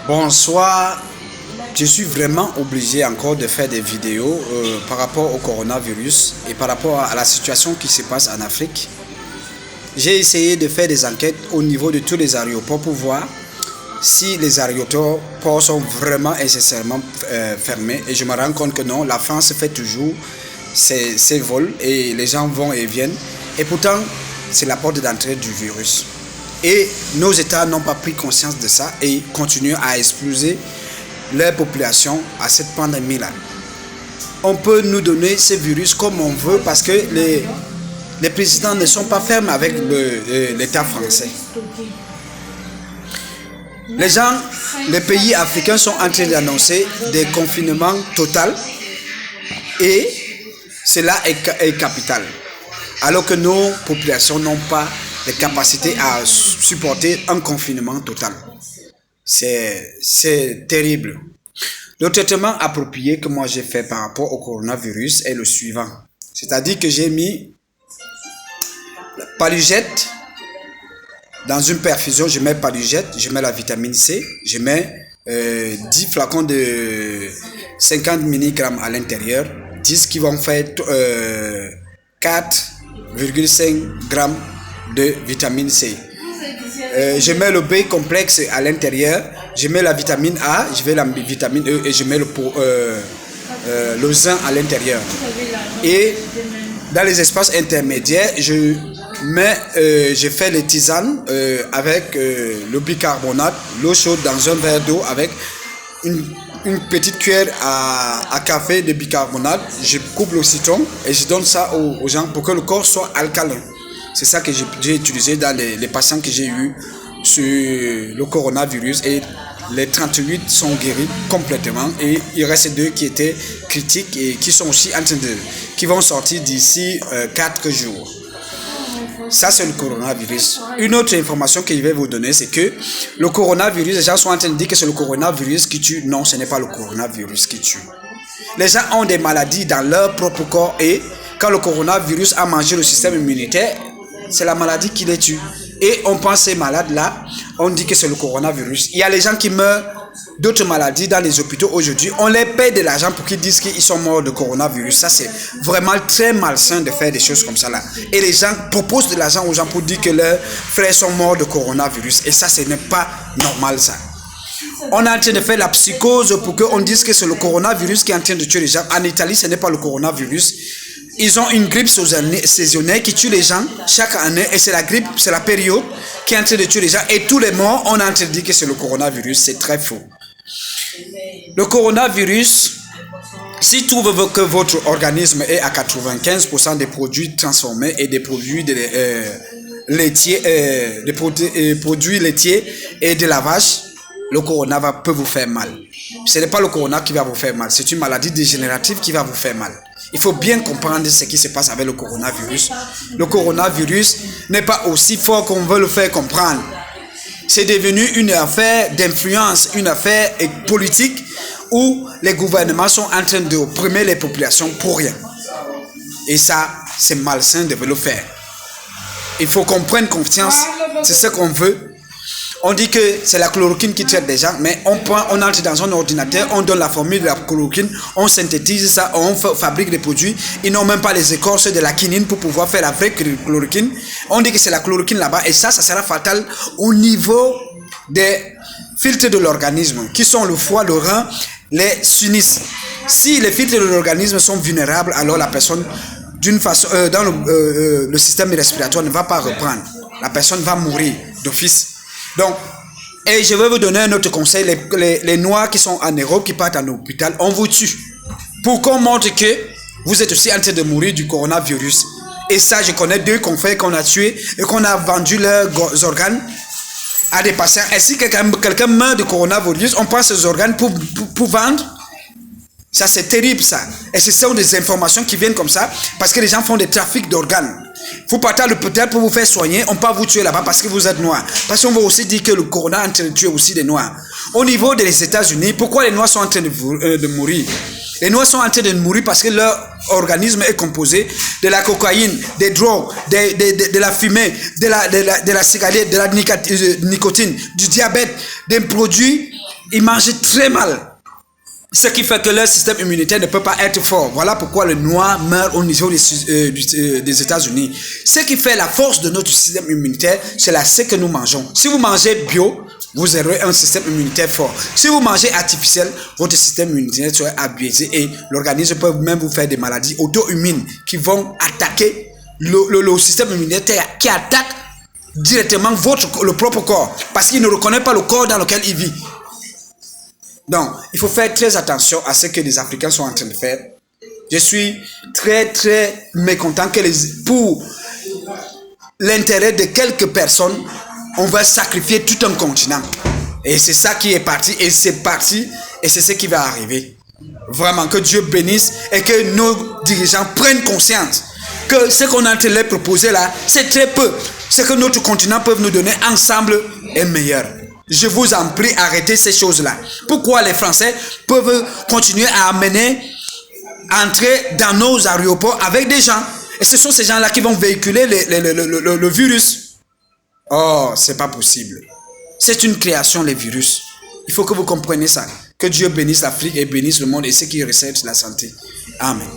Bonsoir, je suis vraiment obligé encore de faire des vidéos par rapport au coronavirus et par rapport à la situation qui se passe en Afrique. J'ai essayé de faire des enquêtes au niveau de tous les aéroports pour voir si les aéroports sont vraiment et nécessairement fermés. Et je me rends compte que non, la France fait toujours ses vols et les gens vont et viennent. Et pourtant, c'est la porte d'entrée du virus. Et nos États n'ont pas pris conscience de ça et continuent à exploser leur population à cette pandémie-là. On peut nous donner ce virus comme on veut parce que les présidents ne sont pas fermes avec l'État français. Les pays africains sont en train d'annoncer des confinements totaux et cela est capital. Alors que nos populations n'ont pas de capacité à supporter un confinement total. C'est terrible. Le traitement approprié que moi j'ai fait par rapport au coronavirus est le suivant. C'est-à-dire que j'ai mis palugette dans une perfusion, je mets palugette, je mets la vitamine C, je mets 10 flacons de 50 mg à l'intérieur, 10 qui vont faire 4,5 g de vitamine C. Je mets le B complexe à l'intérieur, je mets la vitamine A, je mets la vitamine E et je mets le zinc à l'intérieur. Et dans les espaces intermédiaires, je fais les tisanes avec le bicarbonate, l'eau chaude dans un verre d'eau avec une petite cuillère à café de bicarbonate. Je coupe le citron et je donne ça aux gens pour que le corps soit alcalin. C'est ça que j'ai utilisé dans les patients que j'ai eu sur le coronavirus et les 38 sont guéris complètement et il reste 2 qui étaient critiques et qui sont aussi qui vont sortir d'ici 4 jours. Ça, c'est le coronavirus. Une autre information que je vais vous donner, c'est que le coronavirus, les gens sont en train de dire que c'est le coronavirus qui tue. Non, ce n'est pas le coronavirus qui tue. Les gens ont des maladies dans leur propre corps et quand le coronavirus a mangé le système immunitaire, c'est la maladie qui les tue. Et on pense ces malades-là, on dit que c'est le coronavirus. Il y a les gens qui meurent d'autres maladies dans les hôpitaux aujourd'hui. On les paye de l'argent pour qu'ils disent qu'ils sont morts de coronavirus. Ça, c'est vraiment très malsain de faire des choses comme ça là. Et les gens proposent de l'argent aux gens pour dire que leurs frères sont morts de coronavirus. Et ça, ce n'est pas normal ça. On est en train de faire la psychose pour qu'on dise que c'est le coronavirus qui est en train de tuer les gens. En Italie, ce n'est pas le coronavirus. Ils ont une grippe saisonnière qui tue les gens chaque année et c'est la grippe, c'est la période qui est en train de tuer les gens et tous les morts, on est en train de dire que c'est le coronavirus, c'est très faux. Le coronavirus, s'il trouve que votre organisme est à 95% des produits transformés et des produits laitiers, produits laitiers et de lavage, le corona peut vous faire mal. Ce n'est pas le corona qui va vous faire mal, c'est une maladie dégénérative qui va vous faire mal. Il faut bien comprendre ce qui se passe avec le coronavirus. Le coronavirus n'est pas aussi fort qu'on veut le faire comprendre. C'est devenu une affaire d'influence, une affaire politique où les gouvernements sont en train d'opprimer les populations pour rien. Et ça, c'est malsain de le faire. Il faut qu'on prenne confiance, c'est ce qu'on veut. On dit que c'est la chloroquine qui traite des gens, mais on entre dans un ordinateur, on donne la formule de la chloroquine, on synthétise ça, on fabrique des produits. Ils n'ont même pas les écorces de la quinine pour pouvoir faire la vraie chloroquine. On dit que c'est la chloroquine là-bas et ça sera fatal au niveau des filtres de l'organisme, qui sont le foie, le rein, les sinus. Si les filtres de l'organisme sont vulnérables, alors la personne, d'une façon, dans le système respiratoire ne va pas reprendre. La personne va mourir d'office. Donc, et je vais vous donner un autre conseil, les noirs qui sont en Europe, qui partent en hôpital, on vous tue. Pour qu'on montre que vous êtes aussi en train de mourir du coronavirus. Et ça, je connais 2 confrères qu'on a tués et qu'on a vendu leurs organes à des patients. Et si quelqu'un meurt de coronavirus, on prend ses organes pour vendre. Ça, c'est terrible ça. Et ce sont des informations qui viennent comme ça parce que les gens font des trafics d'organes. Vous partez à l'hôpital pour vous faire soigner, on peut vous tuer là-bas parce que vous êtes noir. Parce qu'on va aussi dire que le corona est en train de tuer aussi des noirs. Au niveau des États-Unis, pourquoi les noirs sont en train de mourir? Les noirs sont en train de mourir parce que leur organisme est composé de la cocaïne, des drogues, de la fumée, de la cigarette, de la nicotine, du diabète, des produits Ils mangent très mal. Ce qui fait que leur système immunitaire ne peut pas être fort. Voilà pourquoi le noir meurt au niveau des États-Unis. Ce qui fait la force de notre système immunitaire, c'est ce que nous mangeons. Si vous mangez bio, vous aurez un système immunitaire fort. Si vous mangez artificiel, votre système immunitaire sera abaissé et l'organisme peut même vous faire des maladies auto-immunes qui vont attaquer le système immunitaire qui attaque directement le propre corps parce qu'il ne reconnaît pas le corps dans lequel il vit. Donc, il faut faire très attention à ce que les Africains sont en train de faire. Je suis très mécontent que pour l'intérêt de quelques personnes, on va sacrifier tout un continent. Et c'est ça qui est parti, et c'est parti, et c'est ce qui va arriver. Vraiment, que Dieu bénisse et que nos dirigeants prennent conscience que ce qu'on est en train de leur proposer là, c'est très peu. Ce que notre continent peut nous donner ensemble est meilleur. Je vous en prie, arrêtez ces choses-là. Pourquoi les Français peuvent continuer à entrer dans nos aéroports avec des gens? Et ce sont ces gens-là qui vont véhiculer le virus. Oh, c'est pas possible. C'est une création, les virus. Il faut que vous compreniez ça. Que Dieu bénisse l'Afrique et bénisse le monde et ceux qui recèlent la santé. Amen.